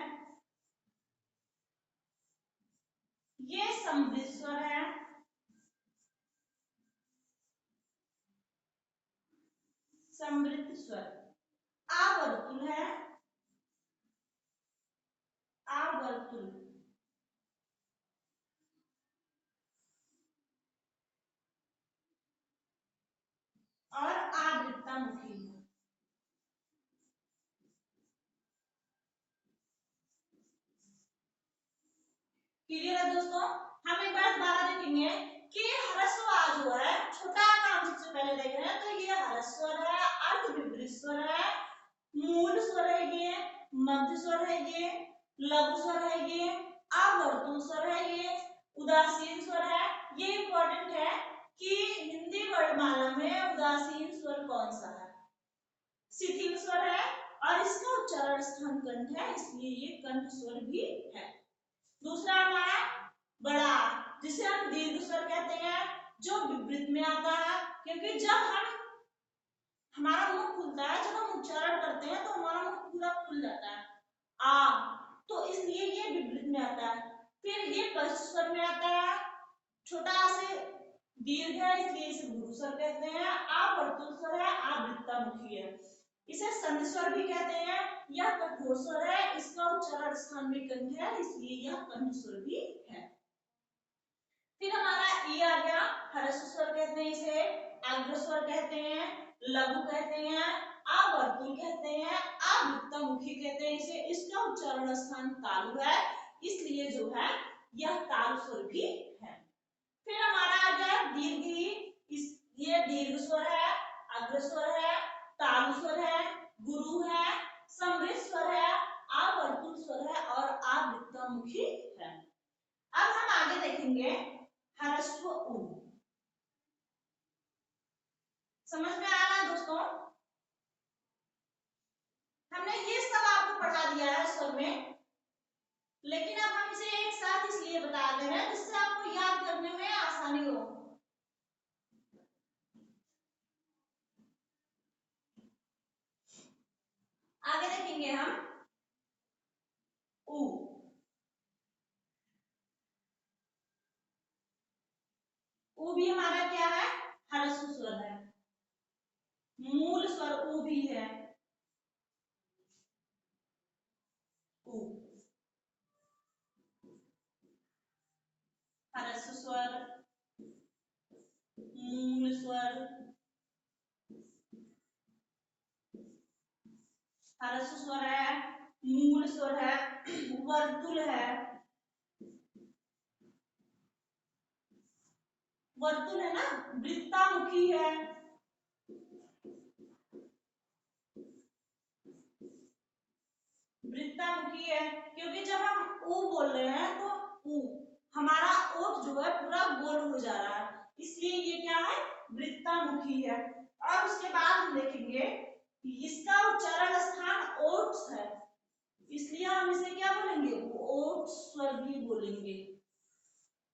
ये समृद्ध स्वर है, समृद्ध स्वर। आवर्तुल है, आवर्तुल, और आवृत्तामुखी। क्लियर है दोस्तों? हम एक बार दोबारा देखेंगे कि ह्रस्व आ जो है, छोटा काम सबसे पहले देख रहे हैं, तो ये ह्रस्व है, अर्ध विपरीत स्वर है, मूल स्वर है ये, मध्य स्वर है ये, लघु स्वर है ये, आवर्तुल स्वर है ये, उदासीन स्वर है। ये इंपॉर्टेंट है कि हिंदी वर्णमाला में उदासीन स्वर कौन सा है? शिथिल स्वर है, और इसका उच्चारण स्थान कंठ है, इसलिए ये कंठ स्वर भी है। दूसरा हमारा बड़ा, जिसे हम दीर्घ स्वर कहते हैं, जो विपरीत में आता है, क्योंकि जब हम हमारा मुख खुलता है, जब हम उच्चारण करते हैं तो हमारा मुख पूरा खुल जाता है, आ, तो इसलिए ये विपरीत में आता है। फिर ये पश्च स्वर में आता है, छोटा से दीर्घ है, इसलिए इसे गुरु स्वर कहते हैं। आवर्तुल स्वर है, आवृत्तामुखी है, इसे संधि स्वर भी कहते हैं। यह कठोर स्वर है, इसका उच्चारण स्थान में कंठ है, इसलिए यह कंठ स्वर भी है। फिर हमारा ई आ गया, ह्रस्व स्वर कहते हैं इसे, अग्र स्वर कहते हैं, लघु कहते हैं, आवर्तुल कहते हैं, आवृत्तामुखी कहते हैं इसे। इसका उच्चारण स्थान तालु है, इसलिए जो है यह तालु स्वर भी है। फिर हमारा आ गया दीर्घ ई, ये दीर्घ स्वर है, अग्र स्वर है, तालु स्वर है, गुरु है, समृद्ध स्वर है, आवर्तुल स्वर है, और आवृत्तामुखी है। अब हम आगे देखेंगे ह्रस्व उ। समझ में आया ना दोस्तों? हमने ये सब आपको पढ़ा दिया है स्वर में, लेकिन अब हम इसे एक साथ इसलिए बता दे रहे हैं जिससे आपको याद करने में आसानी हो। आगे देखेंगे हम उ। उ भी हमारा क्या है? ह्रस्व स्वर है, मूल स्वर उ भी है, उ, ह्रस्व स्वर, मूल स्वर, ह्रस्व स्वर है, मूल स्वर है, वर्तुल है, वर्तुल है ना, वृत्तामुखी है, वृत्तामुखी है, क्योंकि जब हम ऊ बोल रहे हैं तो ऊ हमारा ओठ जो है पूरा गोल हो जा रहा है, इसलिए ये क्या है, वृत्तामुखी है। और उसके बाद हम देखेंगे इसका उच्चारण स्थान ओठ है, इसलिए हम इसे क्या बोलेंगे, ओठ स्वर भी बोलेंगे।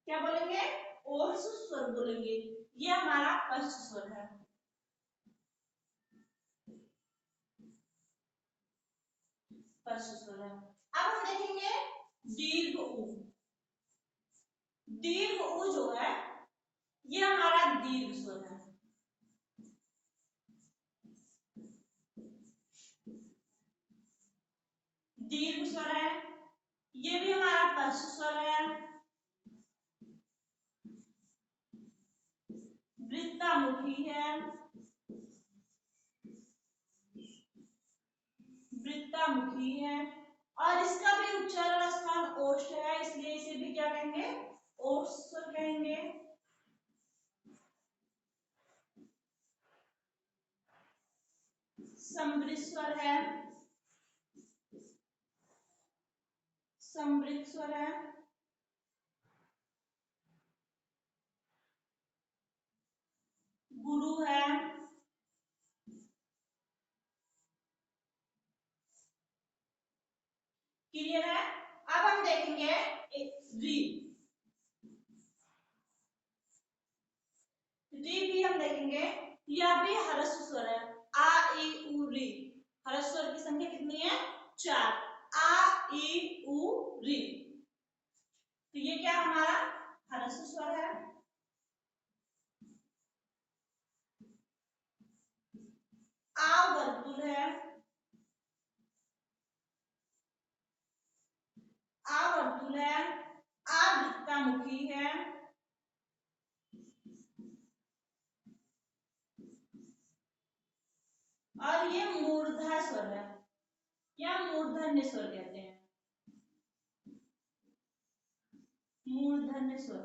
क्या बोलेंगे, ओठ स्वर बोलेंगे। ये हमारा फर्स्ट स्वर है। फर्स्ट स्वर है। अब हम देखेंगे दीर्घ ऊ। दीर्घ ऊ जो है ये हमारा दीर्घ स्वर है। दीर्घ स्वर है, ये भी हमारा फर्स्ट स्वर है। वृत्तामुखी है, वृत्तामुखी है, और इसका भी उच्चारण स्थान ओष्ठ है, इसलिए इसे भी क्या कहेंगे, ओष्ठ स्वर कहेंगे। समृद्ध स्वर है, समृद्ध स्वर है, गुरु है, क्लियर है। अब हम देखेंगे री। री भी हम देखेंगे, यह भी ह्रस्व स्वर है, आ ई उ री। ह्रस्व स्वर की संख्या कितनी है, 4, आ ई उ री। तो ये क्या हमारा ह्रस्व स्वर है। आ वर्तुल है, आ वर्तुल है, आ वृत्तामुखी है, और ये मूर्धा स्वर है, या मूर्धन्य स्वर कहते हैं, मूर्धन्य स्वर।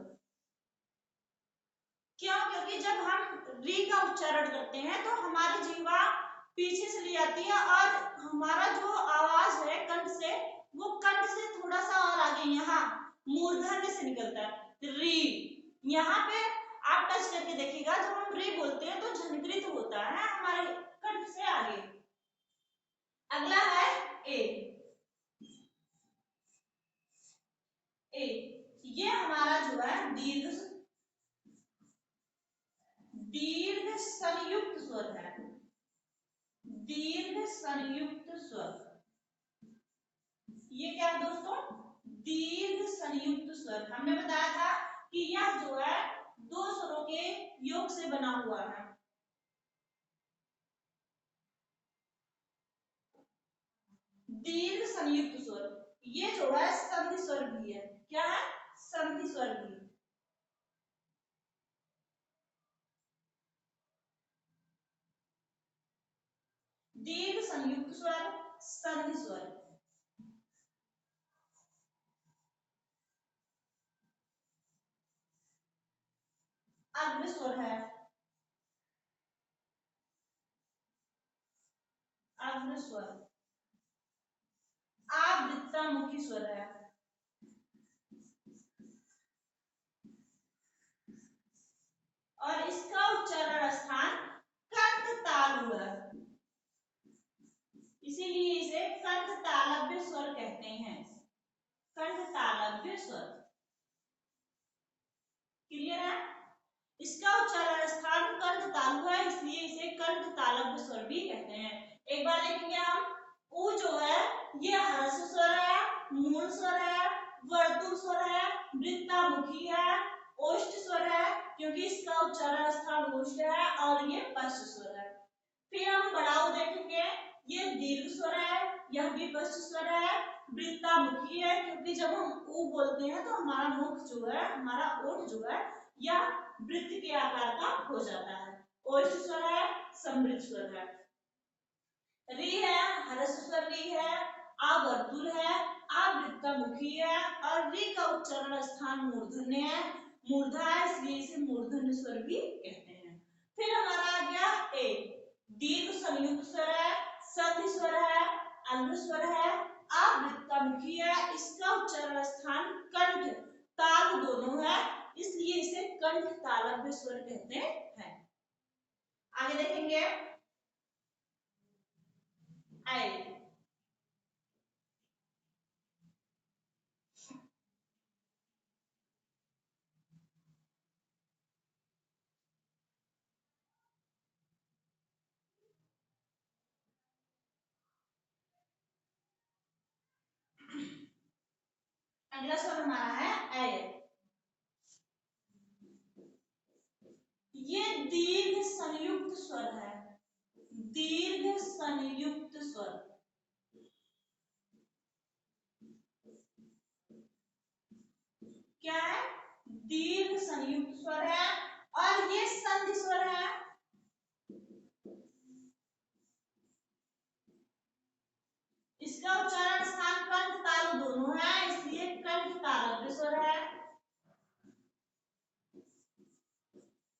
क्यों, क्योंकि जब हम री का उच्चारण करते हैं तो हमारी जीवा पीछे चली जाती है, और हमारा जो आवाज है कंठ से, वो कंठ से थोड़ा सा और आगे यहाँ मूर्धन्य से निकलता है री। यहाँ पे आप टच करके देखिएगा, जब हम री बोलते हैं तो झनकृत होता है हमारे कंठ से आगे। अगला है ए। ए ये हमारा जो है दीर्घ, दीर्घ संयुक्त स्वर है, दीर्घ संयुक्त स्वर। ये क्या है दोस्तों, दीर्घ संयुक्त स्वर। हमने बताया था कि यह जो है दो स्वरों के योग से बना हुआ है। दीर्घ संयुक्त स्वर, ये जो है संधि स्वर भी है। क्या है, संधि स्वर भी। दीर्घ संयुक्त स्वर, संधि स्वर। अग्र स्वर है, अग्र स्वर। आवृत्तामुखी स्वर है, और इसका उच्चारण स्थान कंठ तालु है, इसीलिए इसे कंठ तालव्य स्वर कहते हैं। कंठ तालव्य स्वर, क्लियर है। इसका उच्चारण स्थान कंठ तालु है, इसलिए इसे कंठ तालव्य स्वर भी कहते हैं। एक बार देखेंगे हम, ऊ जो है ये ह्रस्व स्वर है, मूल स्वर है, वर्तुल स्वर है, वृत्तामुखी है, ओष्ठ स्वर है, क्योंकि इसका उच्चारण स्थान ओष्ठ है, और ये पश्च स्वर है। फिर हम बड़ाऊ देखेंगे, ये दीर्घ स्वर है, यह भी पश्च स्वर है, वृत्तामुखी है, क्योंकि जब हम ऊ बोलते हैं तो हमारा मुख जो है, हमारा ओठ जो है यह वृत्त के आकार का हो जाता है। ओष्ठ स्वर है, समृद्ध स्वर है। री है, ह्रस्व स्वर री है, आ वर्तुल है, आ वृत्तमुखी है और री का उच्चारण स्थान मूर्धन्य है, मूर्धा है, इसलिए इसे मूर्धन्य स्वर भी कहते हैं। फिर हमारा आ गया ए, दीर्घ संयुक्त स्वर है, संधि स्वर है, अल्प स्वर है, आ वृत्तमुखी है, इसका उच्चारण स्थान कंठ ताल दोनों है, इसलिए इसे कंठ तालव्य स्वर कहते हैं। आगे देखेंगे आई, अगला स्वर हमारा है ए, ये दीर्घ संयुक्त स्वर है, दीर्घ संयुक्त स्वर, क्या है, दीर्घ संयुक्त स्वर है और ये संधि स्वर है, इसका उच्चारण स्थान कंठ तालु दोनों है, इसलिए कंठ तालव्य स्वर है,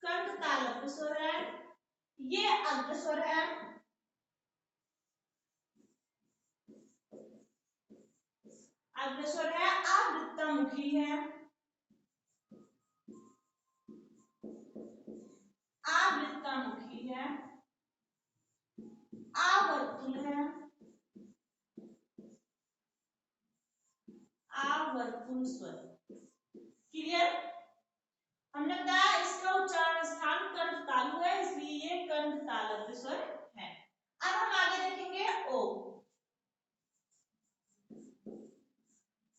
कंठ तालव्य स्वर है। ये अग्र स्वर है, अग्र स्वर है, आवृत्तमुखी है, आवृत्तमुखी है, आवर्तुल है, आवर्तुल स्वर। क्लियर? हमने बताया इसका उच्चारण स्थान कंठ तालु है, इसलिए ये कंठ तालव्य स्वर है। अब हम आगे देखेंगे ओ,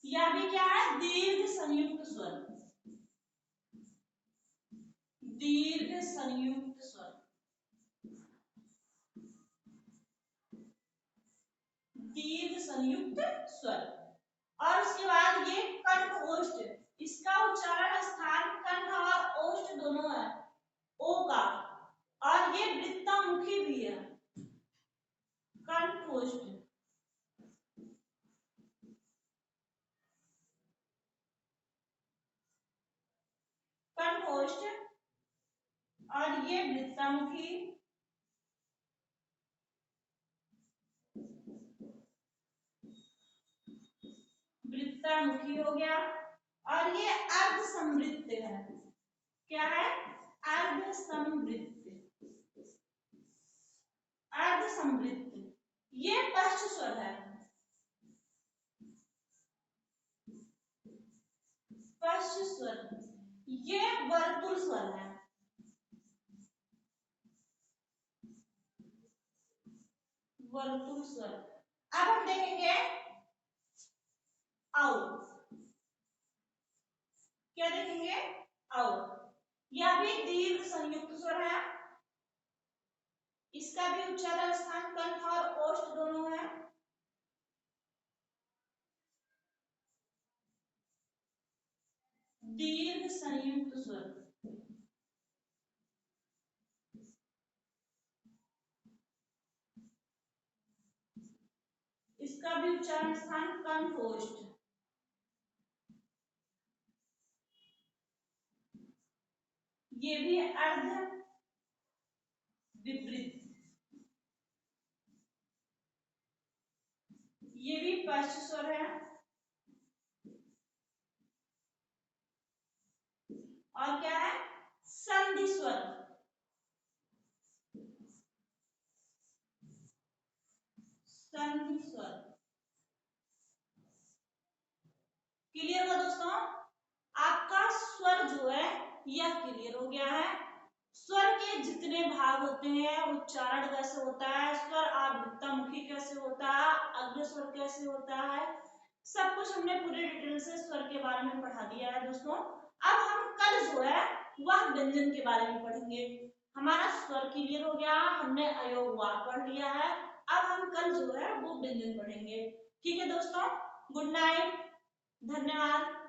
यह भी क्या है, दीर्घ संयुक्त स्वर, दीर्घ संयुक्त स्वर, दीर्घ संयुक्त स्वर। और उसके बाद ये कंठ ओष्ठ, इसका उच्चारण स्थान कंठ और ओष्ठ दोनों है, ओ का, और ये वृत्तमुखी भी है, कंठ ओष्ठ, कंठ ओष्ठ और ये वृत्तमुखी, वृत्तमुखी हो गया, और ये अर्ध समृद्ध है, क्या है, अर्ध समृद्ध, अर्ध समृद्ध। ये पश्च स्वर है, पश्च स्वर, ये वर्तुल स्वर है, वर्तुल स्वर। अब हम देखेंगे औ, क्या देखेंगे, औ, यह भी दीर्घ संयुक्त स्वर है, इसका भी उच्चारण स्थान कंठ और ओष्ठ दोनों है, दीर्घ संयुक्त स्वर, इसका भी उच्चारण स्थान कंठ ओष्ठ, ये भी अर्ध विपरीत, ये भी पश्च स्वर है, और क्या है, संधि स्वर, संधि स्वर। क्लियर हुआ दोस्तों? आपका स्वर जो है यह क्लियर हो गया है। स्वर के जितने भाग होते हैं, उच्चारण कैसे होता है, स्वर आवृत्तमुखी कैसे होता है, अग्र स्वर कैसे होता है, सब कुछ हमने पूरे डिटेल से स्वर के बारे में पढ़ा दिया है दोस्तों। अब हम कल जो है वह व्यंजन के बारे में पढ़ेंगे। हमारा स्वर क्लियर हो गया, हमने अयोग वाक पढ़ लिया है, अब हम कल जो है वो व्यंजन पढ़ेंगे। ठीक है दोस्तों, गुड नाइट, धन्यवाद।